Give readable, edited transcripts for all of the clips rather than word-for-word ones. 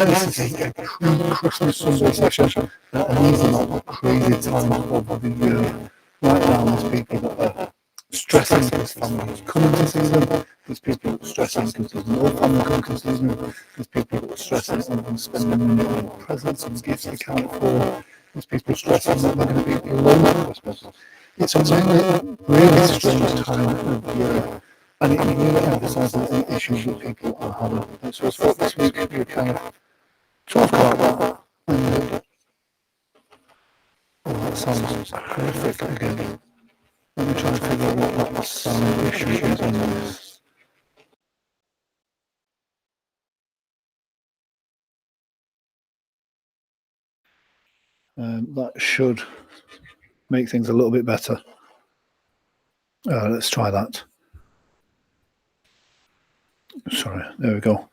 This is a pre-Christmas Sunday session, and these are not the crazy times of the year. Right now, there's people that are stressing because families coming to see them. There's people that are stressing because there's no family coming to see them. There's people that are stressing that they're spending money on presents and gifts they can't afford. There's people stressing that they're going to be alone at Christmas. It's a really strange time of year, and it really emphasises the issues that people are having. So I thought this week would be kind of talk about that. And that sounds horrific again. Let me try and figure out what that sound issue is on this. That should make things a little bit better. Let's try that. Sorry, there we go.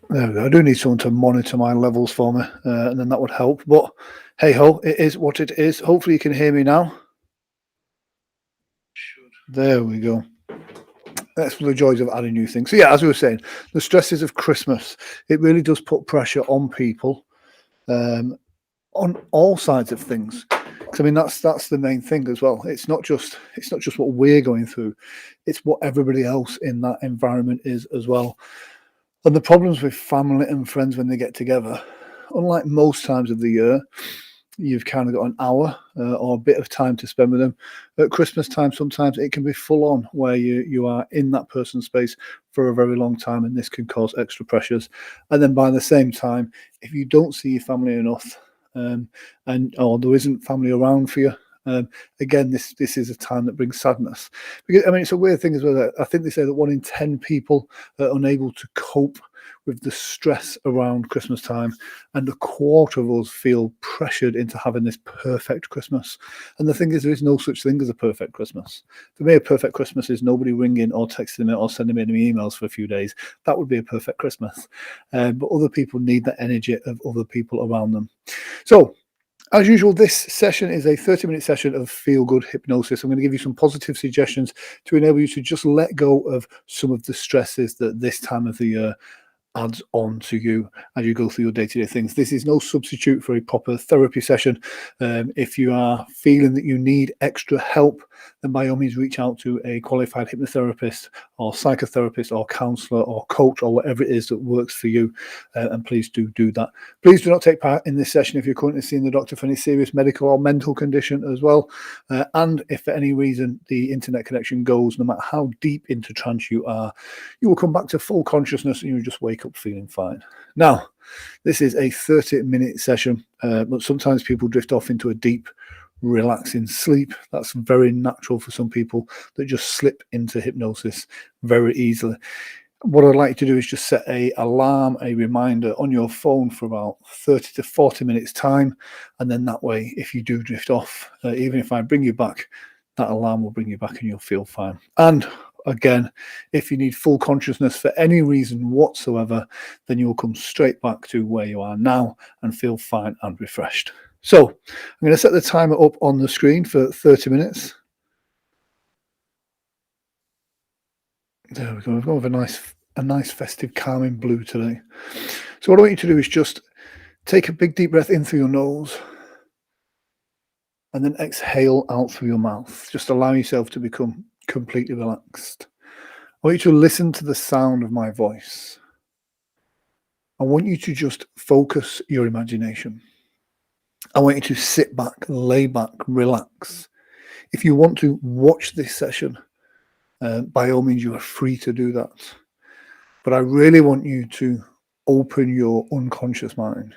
There we go. I do need someone to monitor my levels for me, and then that would help. But hey ho, it is what it is. Hopefully you can hear me now. There we go. That's the joys of adding new things. So yeah, as we were saying, the stresses of Christmas, it really does put pressure on people on all sides of things. Because I mean, that's the main thing as well. It's not just what we're going through; it's what everybody else in that environment is as well. And the problems with family and friends when they get together, unlike most times of the year, you've kind of got an hour or a bit of time to spend with them. At Christmas time, sometimes it can be full on where you are in that person's space for a very long time, and this can cause extra pressures. And then by the same time, if you don't see your family enough, or there isn't family around for you, again, this is a time that brings sadness. Because I mean, it's a weird thing as well. That I think they say that 1 in 10 people are unable to cope with the stress around Christmas time, and a quarter of us feel pressured into having this perfect Christmas. And the thing is, there is no such thing as a perfect Christmas. For me, a perfect Christmas is nobody ringing or texting me or sending me any emails for a few days. That would be a perfect Christmas. But other people need the energy of other people around them. So, as usual, this session is a 30-minute session of feel-good hypnosis. I'm going to give you some positive suggestions to enable you to just let go of some of the stresses that this time of the year adds on to you as you go through your day-to-day things. This is no substitute for a proper therapy session. If you are feeling that you need extra help, then by all means reach out to a qualified hypnotherapist or psychotherapist or counsellor or coach or whatever it is that works for you, and please do that. Please do not take part in this session if you're currently seeing the doctor for any serious medical or mental condition as well, and if for any reason the internet connection goes, no matter how deep into trance you are, you will come back to full consciousness and you'll just wake up feeling fine. Now, this is a 30-minute session, but sometimes people drift off into a deep, relaxing sleep. That's very natural for some people that just slip into hypnosis very easily. What I'd like you to do is just set a alarm, a reminder on your phone for about 30 to 40 minutes time, and then that way, if you do drift off, even if I bring you back, that alarm will bring you back and you'll feel fine. And again, if you need full consciousness for any reason whatsoever, then you'll come straight back to where you are now and feel fine and refreshed. So I'm going to set the timer up on the screen for 30 minutes. There we go. We've got a nice festive calming blue today. So what I want you to do is just take a big deep breath in through your nose and then exhale out through your mouth. Just allow yourself to become completely relaxed. I want you to listen to the sound of my voice. I want you to just focus your imagination. I want you to sit back, lay back, relax. If you want to watch this session, by all means, you are free to do that. But I really want you to open your unconscious mind,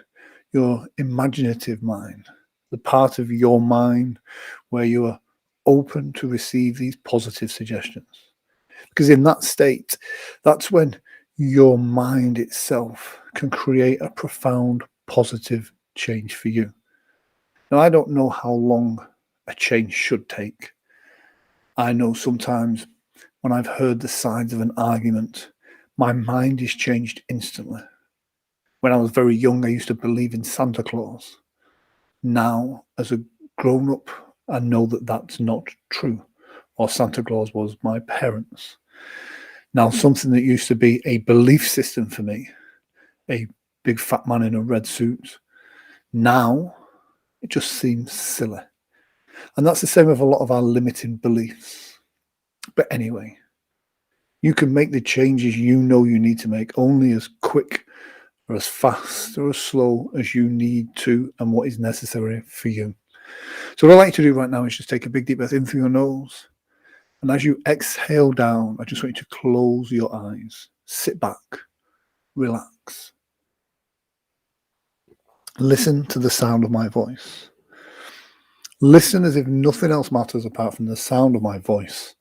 your imaginative mind, the part of your mind where you are open to receive these positive suggestions. Because in that state, that's when your mind itself can create a profound positive change for you. Now, I don't know how long a change should take. I know sometimes when I've heard the sides of an argument, my mind is changed instantly. When I was very young, I used to believe in Santa Claus. Now, as a grown-up, I know that that's not true, or Santa Claus was my parents. Now, something that used to be a belief system for me, a big fat man in a red suit, now it just seems silly. And that's the same with a lot of our limiting beliefs. But anyway, you can make the changes you know you need to make only as quick or as fast or as slow as you need to and what is necessary for you. So what I like you to do right now is just take a big deep breath in through your nose. And as you exhale down, I just want you to close your eyes, sit back, relax. Listen to the sound of my voice. Listen as if nothing else matters apart from the sound of my voice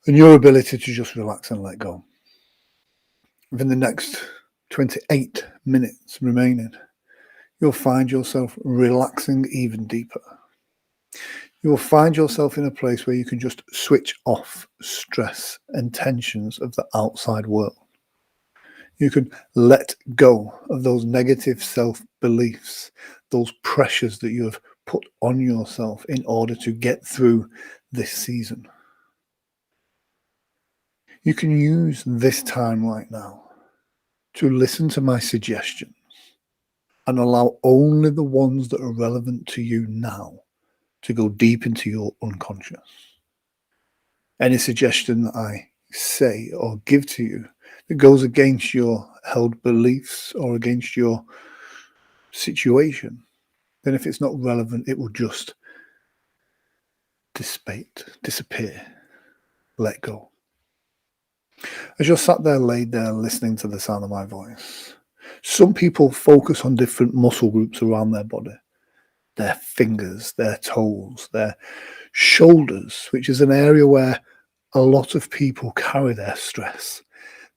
and your ability to just relax and let go. Within the next 28 minutes remaining, you'll find yourself relaxing even deeper. You'll find yourself in a place where you can just switch off stress and tensions of the outside world. You can let go of those negative self-beliefs, those pressures that you have put on yourself in order to get through this season. You can use this time right now to listen to my suggestions and allow only the ones that are relevant to you now to go deep into your unconscious. Any suggestion that I say or give to you that goes against your held beliefs or against your situation, then if it's not relevant, it will just dissipate, disappear, let go. As you're sat there, laid there, listening to the sound of my voice, some people focus on different muscle groups around their body, their fingers, their toes, their shoulders, which is an area where a lot of people carry their stress,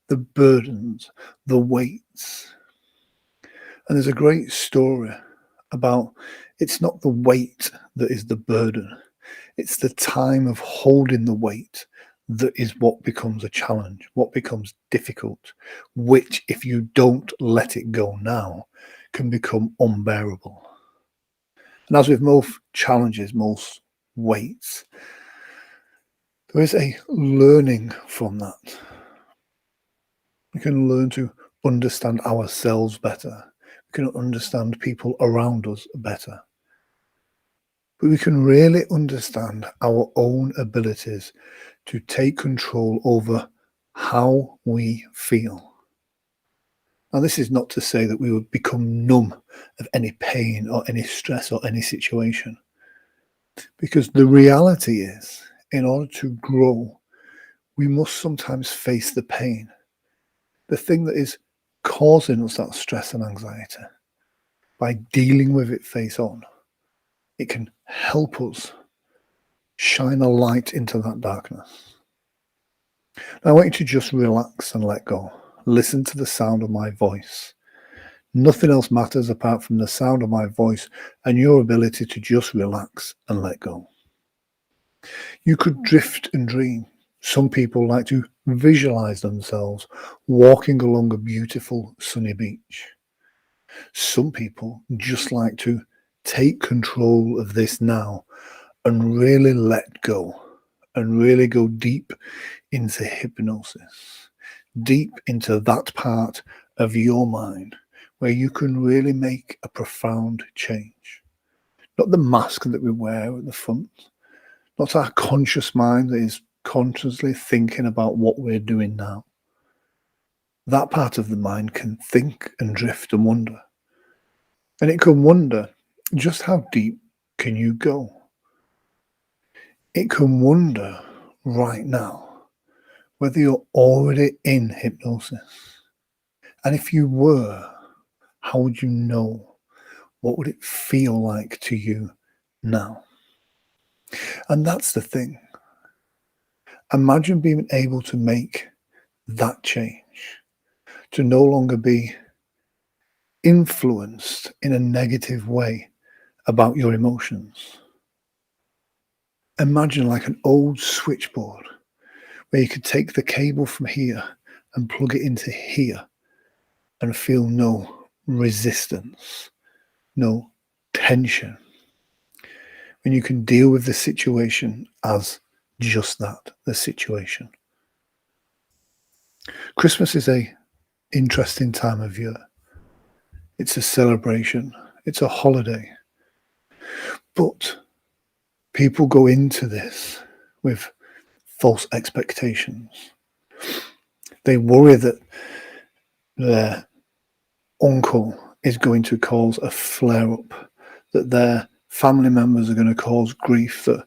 the burdens, the weights. And there's a great story about it's not the weight that is the burden. It's the time of holding the weight that is what becomes a challenge, what becomes difficult, which if you don't let it go now, can become unbearable. And as with most challenges, most weights, there is a learning from that. We can learn to understand ourselves better. We can understand people around us better. But we can really understand our own abilities to take control over how we feel. Now, this is not to say that we would become numb of any pain or any stress or any situation. Because the reality is, in order to grow, we must sometimes face the pain, the thing that is causing us that stress and anxiety. By dealing with it face on, it can help us shine a light into that darkness. Now, I want you to just relax and let go. Listen to the sound of my voice. Nothing else matters apart from the sound of my voice and your ability to just relax and let go. You could drift and dream. Some people like to visualize themselves walking along a beautiful sunny beach. Some people just like to take control of this now and really let go and really go deep into hypnosis, deep into that part of your mind where you can really make a profound change. Not the mask that we wear at the front, not our conscious mind that is consciously thinking about what we're doing now. That part of the mind can think and drift and wonder. And it can wonder, just how deep can you go? It can wonder right now whether you're already in hypnosis. And if you were, how would you know? What would it feel like to you now? And that's the thing. Imagine being able to make that change, to no longer be influenced in a negative way about your emotions. Imagine like an old switchboard where you could take the cable from here and plug it into here and feel no resistance, no tension. When you can deal with the situation as just that, the situation. Christmas is a interesting time of year. It's a celebration. It's a holiday. But people go into this with false expectations. They worry that their uncle is going to cause a flare up, that their family members are going to cause grief, that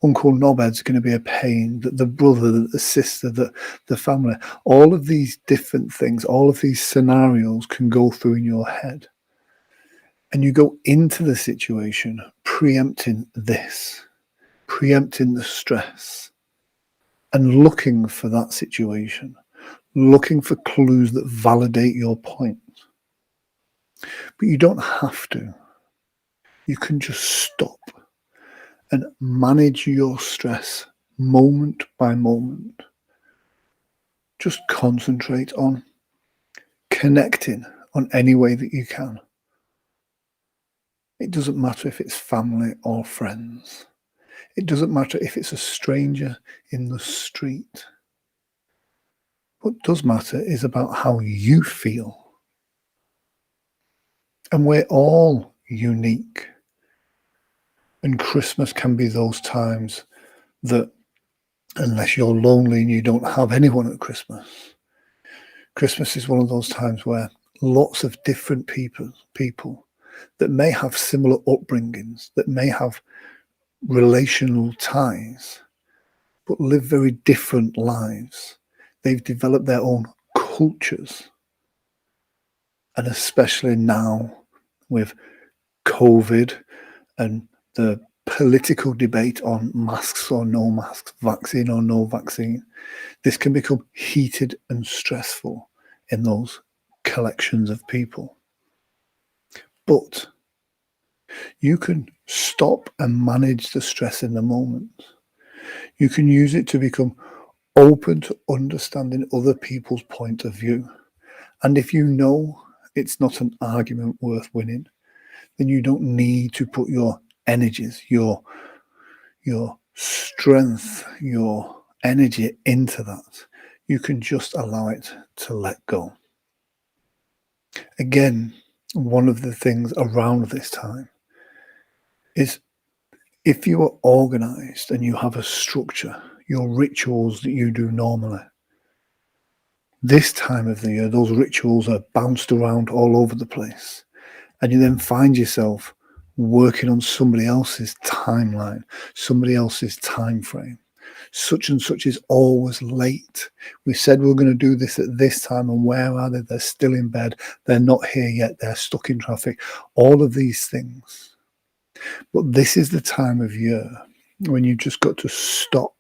Uncle Nobed's going to be a pain, that the brother, that the sister, that the family, all of these different things, all of these scenarios can go through in your head. And you go into the situation preempting this, preempting the stress, and looking for that situation, looking for clues that validate your point. But you don't have to. You can just stop and manage your stress moment by moment. Just concentrate on connecting on any way that you can. It doesn't matter if it's family or friends. It doesn't matter if it's a stranger in the street. What does matter is about how you feel. And we're all unique. And Christmas can be those times that, unless you're lonely and you don't have anyone at Christmas, Christmas is one of those times where lots of different people that may have similar upbringings, that may have relational ties, but live very different lives. They've developed their own cultures. And especially now with COVID and the political debate on masks or no masks, vaccine or no vaccine, this can become heated and stressful in those collections of people. But you can stop and manage the stress in the moment. You can use it to become open to understanding other people's point of view. And if you know it's not an argument worth winning, then you don't need to put your energies, your strength, your energy into that. You can just allow it to let go. Again, one of the things around this time is, if you are organized and you have a structure, your rituals that you do normally, this time of the year, those rituals are bounced around all over the place. And you then find yourself working on somebody else's timeline, somebody else's time frame. Such and such is always late. We said we were going to do this at this time, and where are they? They're still in bed. They're not here yet. They're stuck in traffic. All of these things. But this is the time of year when you've just got to stop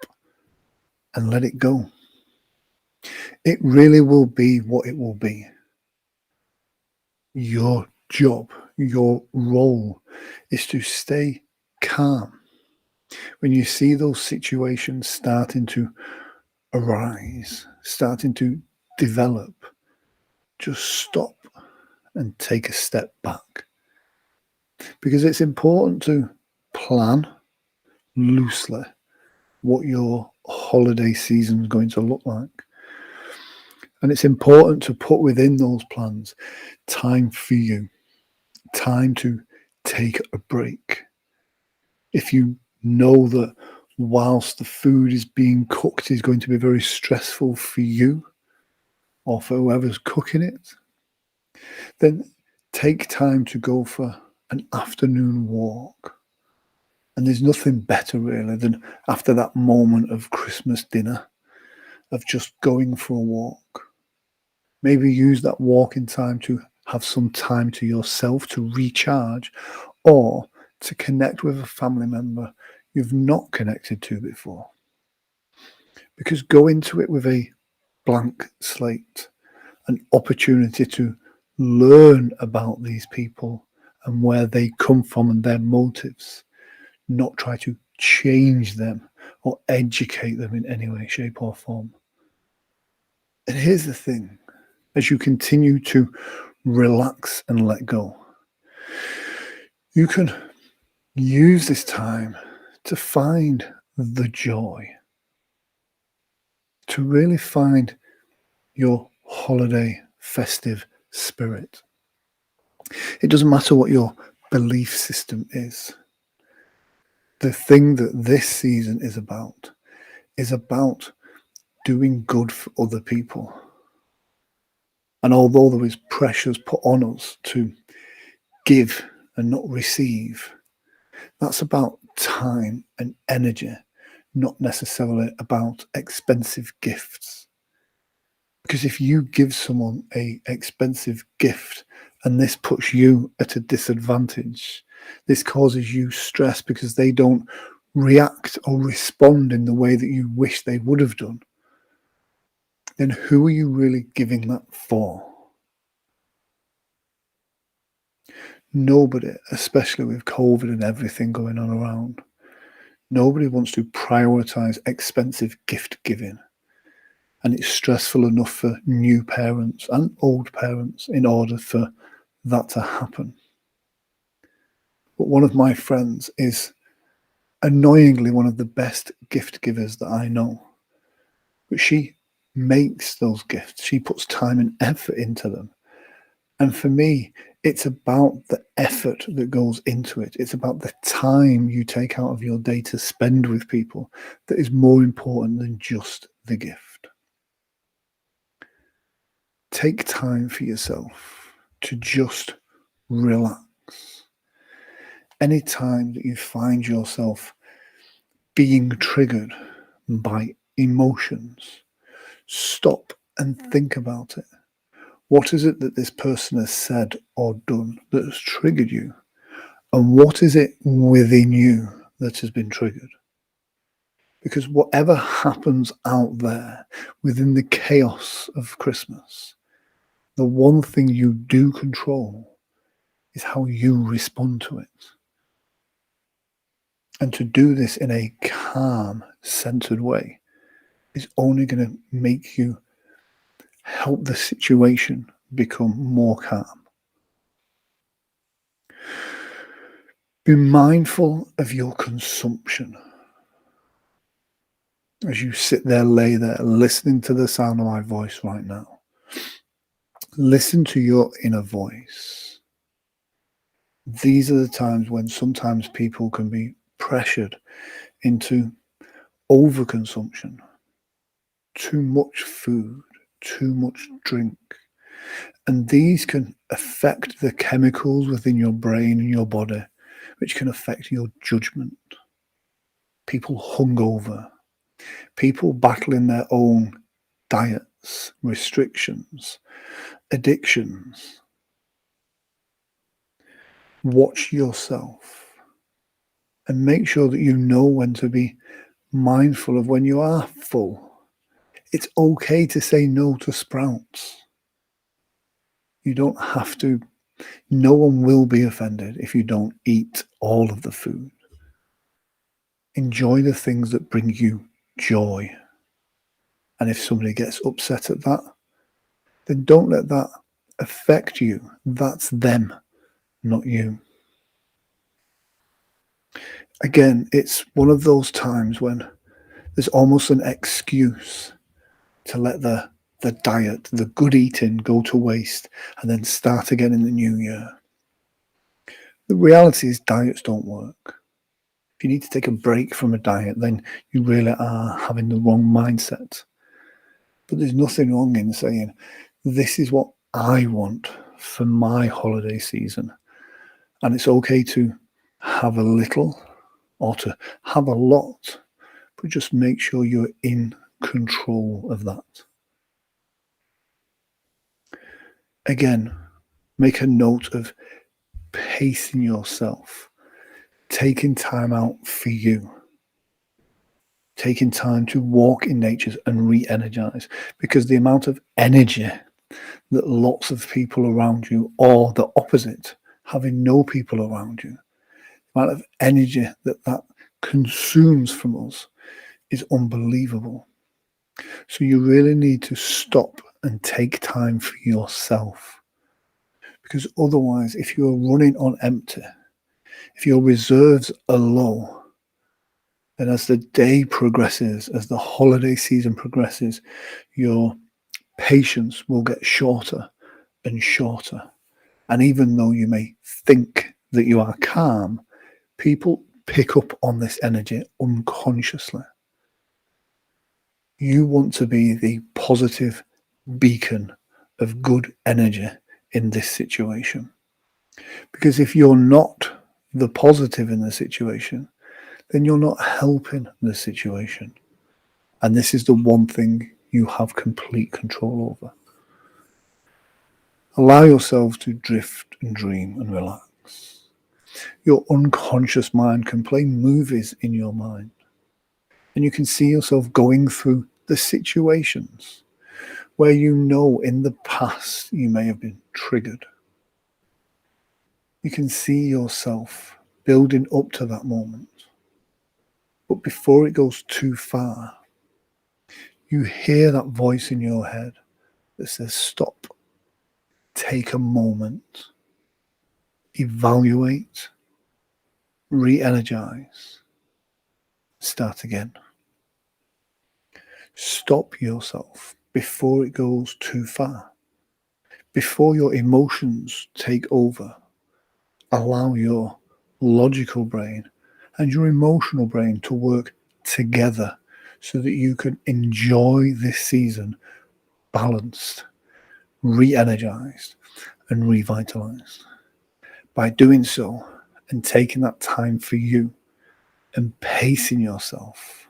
and let it go. It really will be what it will be. Your job, your role is to stay calm. When you see those situations starting to arise, starting to develop, just stop and take a step back. Because it's important to plan loosely what your holiday season is going to look like. And it's important to put within those plans time for you, time to take a break. If you know that whilst the food is being cooked is going to be very stressful for you or for whoever's cooking it, then take time to go for an afternoon walk. And there's nothing better really than after that moment of Christmas dinner, of just going for a walk. Maybe use that walking time to have some time to yourself to recharge, or to connect with a family member you've not connected to before. Because go into it with a blank slate, an opportunity to learn about these people and where they come from and their motives, not try to change them or educate them in any way, shape, or form. And here's the thing, as you continue to relax and let go, you can use this time to find the joy, to really find your holiday festive spirit. It doesn't matter what your belief system is. The thing that this season is about doing good for other people. And although there is pressures put on us to give and not receive, that's about time and energy, not necessarily about expensive gifts. Because if you give someone an expensive gift and this puts you at a disadvantage, this causes you stress because they don't react or respond in the way that you wish they would have done, then who are you really giving that for? Nobody, especially with COVID and everything going on around, nobody wants to prioritize expensive gift giving. And it's stressful enough for new parents and old parents in order for that to happen. But one of my friends is annoyingly one of the best gift givers that I know. But she makes those gifts. She puts time and effort into them. And for me, it's about the effort that goes into it. It's about the time you take out of your day to spend with people that is more important than just the gift. Take time for yourself to just relax. Any time that you find yourself being triggered by emotions, stop and think about it. What is it that this person has said or done that has triggered you? And what is it within you that has been triggered? Because whatever happens out there within the chaos of Christmas, the one thing you do control is how you respond to it. And to do this in a calm, centered way is only going to make you help the situation become more calm. Be mindful of your consumption. As you sit there, lay there, listening to the sound of my voice right now, listen to your inner voice. These are the times when sometimes people can be pressured into overconsumption, too much food, too much drink. And these can affect the chemicals within your brain and your body, which can affect your judgment. People hungover, people battling their own diets, restrictions, addictions. Watch yourself and make sure that you know when to be mindful of when you are full. It's okay to say no to sprouts. You don't have to. No one will be offended if you don't eat all of the food. Enjoy the things that bring you joy. And if somebody gets upset at that, then don't let that affect you. That's them, not you. Again, it's one of those times when there's almost an excuse to let the diet, the good eating go to waste and then start again in the new year. The reality is diets don't work. If you need to take a break from a diet, then you really are having the wrong mindset. But there's nothing wrong in saying, this is what I want for my holiday season. And it's okay to have a little or to have a lot, but just make sure you're in control of that. Again, make a note of pacing yourself, taking time out for you, taking time to walk in nature and re-energize, because the amount of energy that lots of people around you, or the opposite, having no people around you, the amount of energy that consumes from us is unbelievable. So you really need to stop and take time for yourself. Because otherwise, if you're running on empty, if your reserves are low, then as the day progresses, as the holiday season progresses, your Patience will get shorter and shorter. And even though you may think that you are calm, people pick up on this energy unconsciously. You want to be the positive beacon of good energy in this situation. Because if you're not the positive in the situation, then you're not helping the situation. And this is the one thing you have complete control over. Allow yourself to drift and dream and relax. Your unconscious mind can play movies in your mind. And you can see yourself going through the situations where you know in the past you may have been triggered. You can see yourself building up to that moment. But before it goes too far, you hear that voice in your head that says, stop, take a moment, evaluate, re-energize, start again. Stop yourself before it goes too far. Before your emotions take over, allow your logical brain and your emotional brain to work together so that you can enjoy this season balanced, re-energized, and revitalized. By doing so and taking that time for you and pacing yourself,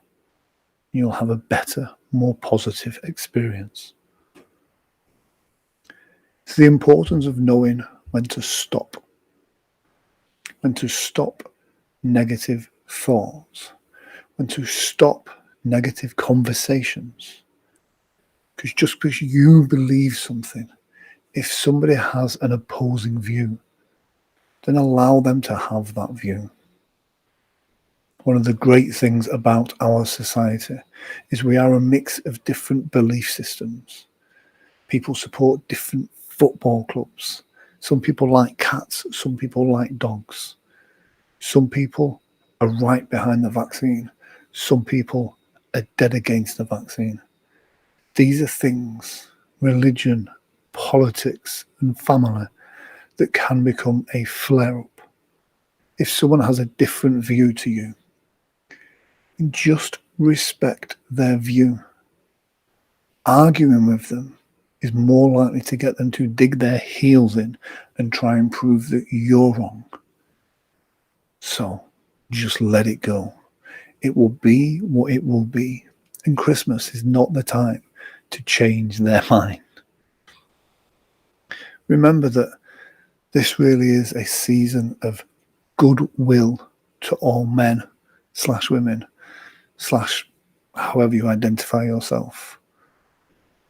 you'll have a better, more positive experience. It's the importance of knowing when to stop negative thoughts, when to stop negative conversations. Because just because you believe something, if somebody has an opposing view, then allow them to have that view. One of the great things about our society is we are a mix of different belief systems. People support different football clubs. Some people like cats, some people like dogs. Some people are right behind the vaccine. Some people are dead against the vaccine. These are things, religion, politics, and family, that can become a flare-up. If someone has a different view to you, just respect their view. Arguing with them is more likely to get them to dig their heels in and try and prove that you're wrong. So just let it go. It will be what it will be. And Christmas is not the time to change their mind. Remember that this really is a season of goodwill to all men / women / however you identify yourself.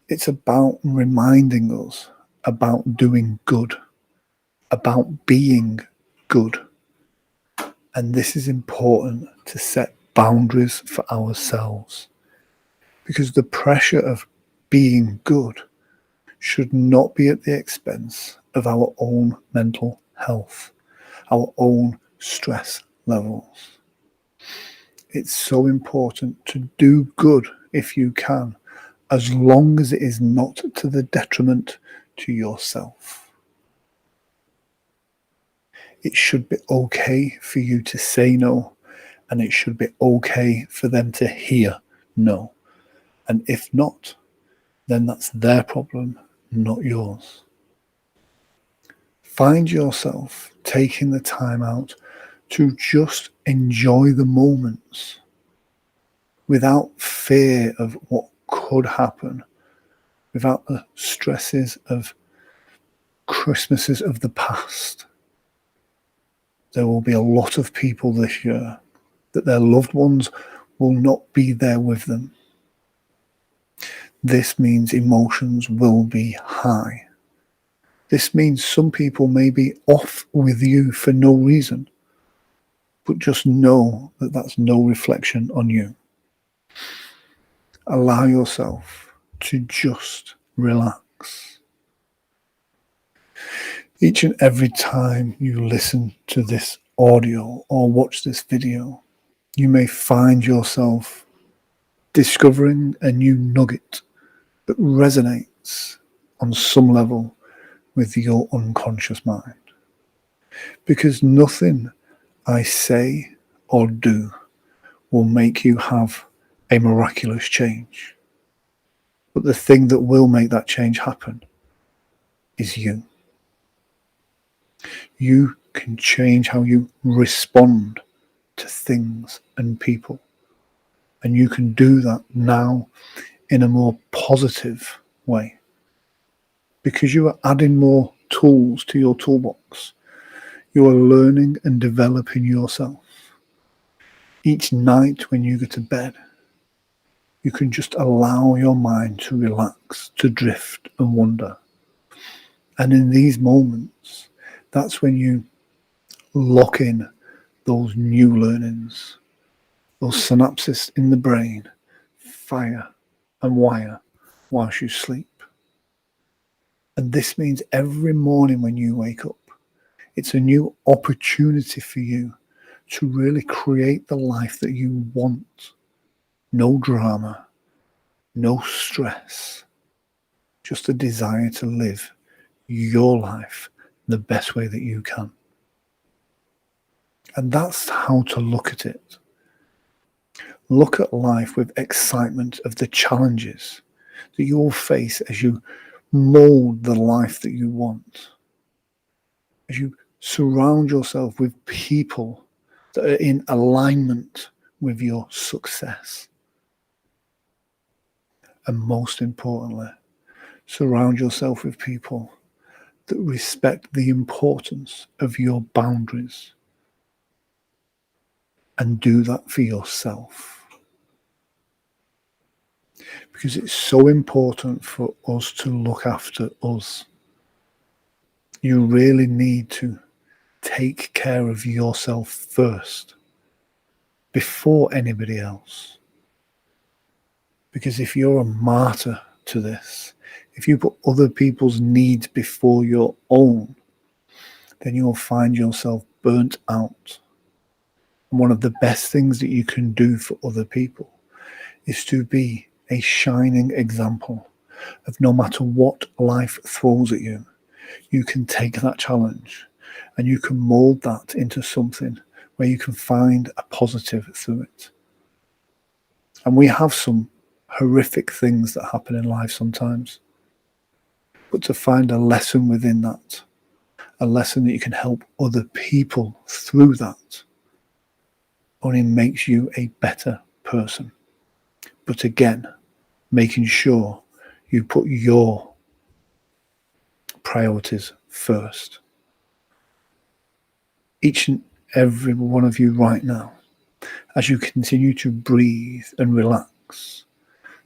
It's about reminding us about doing good, about being good. And this is important to set boundaries for ourselves, because the pressure of being good should not be at the expense of our own mental health, our own stress levels. It's so important to do good if you can, as long as it is not to the detriment to yourself. It should be okay for you to say no, and it should be okay for them to hear no. And if not, then that's their problem, not yours. Find yourself taking the time out to just enjoy the moments without fear of what could happen, without the stresses of Christmases of the past. There will be a lot of people this year that their loved ones will not be there with them. This means emotions will be high. This means some people may be off with you for no reason, but just know that that's no reflection on you. Allow yourself to just relax. Each and every time you listen to this audio or watch this video, you may find yourself discovering a new nugget that resonates resonates on some level with your unconscious mind. Because nothing I say or do will make you have a miraculous change. But the thing that will make that change happen is you. You can change how you respond to things and people. And you can do that now in a more positive way. Because you are adding more tools to your toolbox. You are learning and developing yourself. Each night when you go to bed, you can just allow your mind to relax, to drift and wander. And in these moments, that's when you lock in those new learnings, those synapses in the brain, fire and wire whilst you sleep. And this means every morning when you wake up, it's a new opportunity for you to really create the life that you want. No drama, no stress, just a desire to live your life the best way that you can. And that's how to look at it. Look at life with excitement of the challenges that you will face as you mold the life that you want. As you surround yourself with people that are in alignment with your success. And most importantly, surround yourself with people that respect the importance of your boundaries. And do that for yourself. Because it's so important for us to look after us. You really need to take care of yourself first, before anybody else. Because if you're a martyr to this, if you put other people's needs before your own, then you'll find yourself burnt out. And one of the best things that you can do for other people is to be a shining example of no matter what life throws at you, you can take that challenge and you can mold that into something where you can find a positive through it. And we have some horrific things that happen in life sometimes. But to find a lesson within that, a lesson that you can help other people through that, only makes you a better person. But again, making sure you put your priorities first. Each and every one of you right now, as you continue to breathe and relax,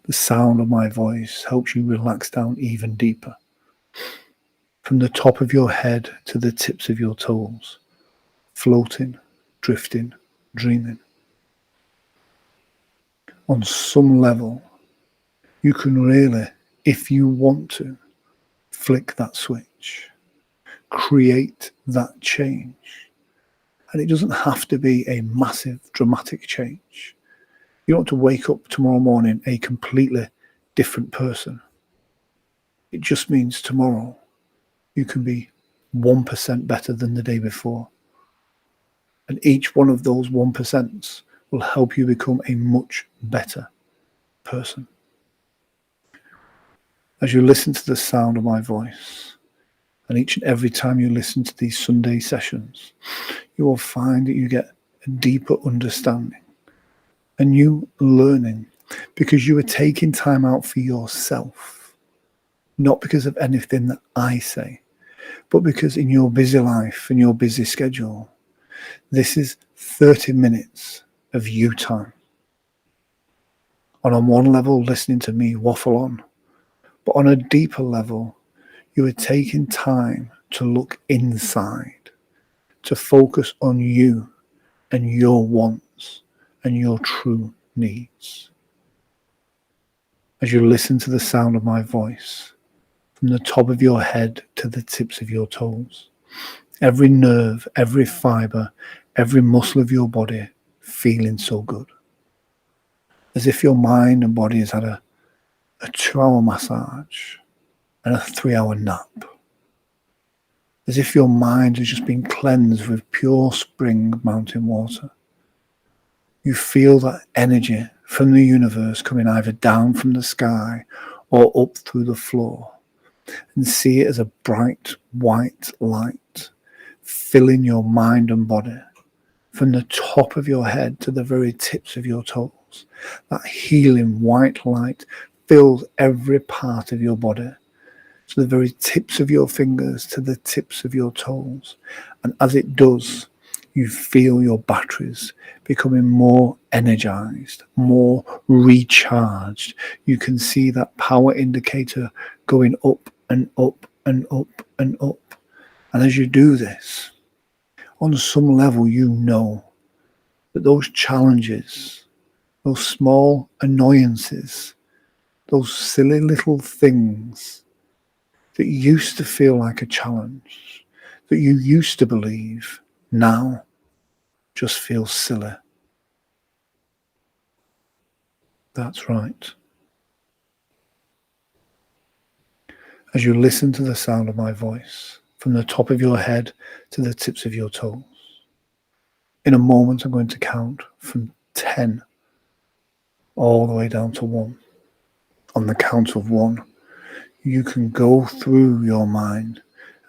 the sound of my voice helps you relax down even deeper. From the top of your head to the tips of your toes, floating, drifting, dreaming. On some level, you can really, if you want to, flick that switch, create that change. And it doesn't have to be a massive, dramatic change. You don't have to wake up tomorrow morning a completely different person. It just means tomorrow you can be 1% better than the day before. And each one of those 1% will help you become a much better person. As you listen to the sound of my voice, and each and every time you listen to these Sunday sessions, you will find that you get a deeper understanding, a new learning, because you are taking time out for yourself, not because of anything that I say, but because in your busy life and your busy schedule, this is 30 minutes of you time. And on one level, listening to me waffle on, but on a deeper level, you are taking time to look inside, to focus on you and your wants and your true needs. As you listen to the sound of my voice, from the top of your head to the tips of your toes, every nerve, every fibre, every muscle of your body feeling so good. As if your mind and body has had a 2-hour massage, and a 3-hour nap. As if your mind has just been cleansed with pure spring mountain water. You feel that energy from the universe coming either down from the sky or up through the floor, and see it as a bright white light filling your mind and body from the top of your head to the very tips of your toes. That healing white light fills every part of your body, to the very tips of your fingers, to the tips of your toes. And as it does, you feel your batteries becoming more energized, more recharged. You can see that power indicator going up and up and up and up. And as you do this, on some level, you know that those challenges, those small annoyances, those silly little things that used to feel like a challenge, that you used to believe, now just feel silly. That's right. As you listen to the sound of my voice, from the top of your head to the tips of your toes, in a moment I'm going to count from 10 all the way down to 1. On the count of 1, you can go through your mind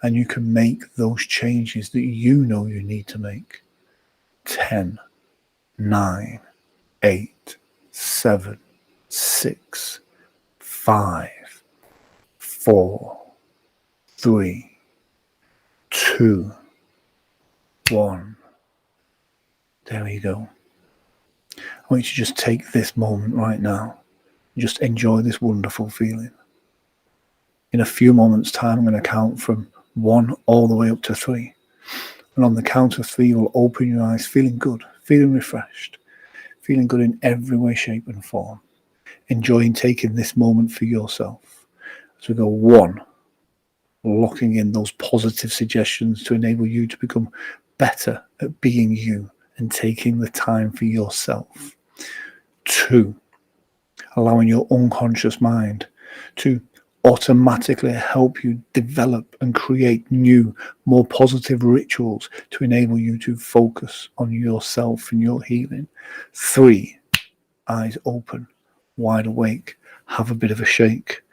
and you can make those changes that you know you need to make. 10, 9, 8, 7, 6, 5, 4, 3, 2, 1. There we go. I want you to just take this moment right now. Just enjoy this wonderful feeling. In a few moments' time, I'm going to count from 1 all the way up to 3. And on the count of 3, you'll open your eyes feeling good, feeling refreshed, feeling good in every way, shape and form. Enjoying taking this moment for yourself. As we go 1, locking in those positive suggestions to enable you to become better at being you and taking the time for yourself. 2, allowing your unconscious mind to automatically help you develop and create new, more positive rituals to enable you to focus on yourself and your healing. 3, eyes open, wide awake, have a bit of a shake.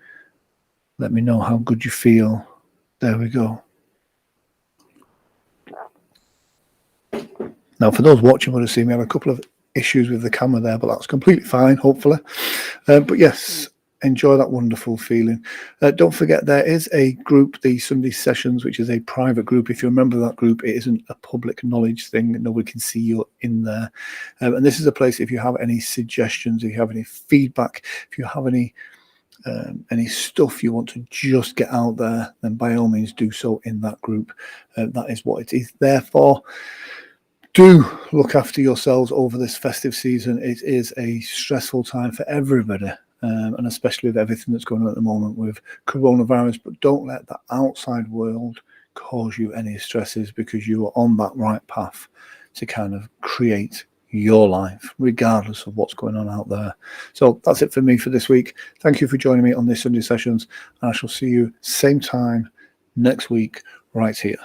Let me know how good you feel. There we go. Now, for those watching would have seen me have a couple of issues with the camera there, but that's completely fine, hopefully. But yes, enjoy that wonderful feeling. Don't forget, there is a group, the Sunday Sessions, which is a private group. If you remember that group, it isn't a public knowledge thing. Nobody can see you in there. And this is a place, if you have any suggestions, if you have any feedback, if you have any stuff you want to just get out there, then by all means do so in that group. That is what it is there for. Do look after yourselves over this festive season. It is a stressful time for everybody, and especially with everything that's going on at the moment with coronavirus. But don't let the outside world cause you any stresses, because you are on that right path to kind of create your life, regardless of what's going on out there. So that's it for me for this week. Thank you for joining me on this Sunday Sessions, and I shall see you same time next week right here.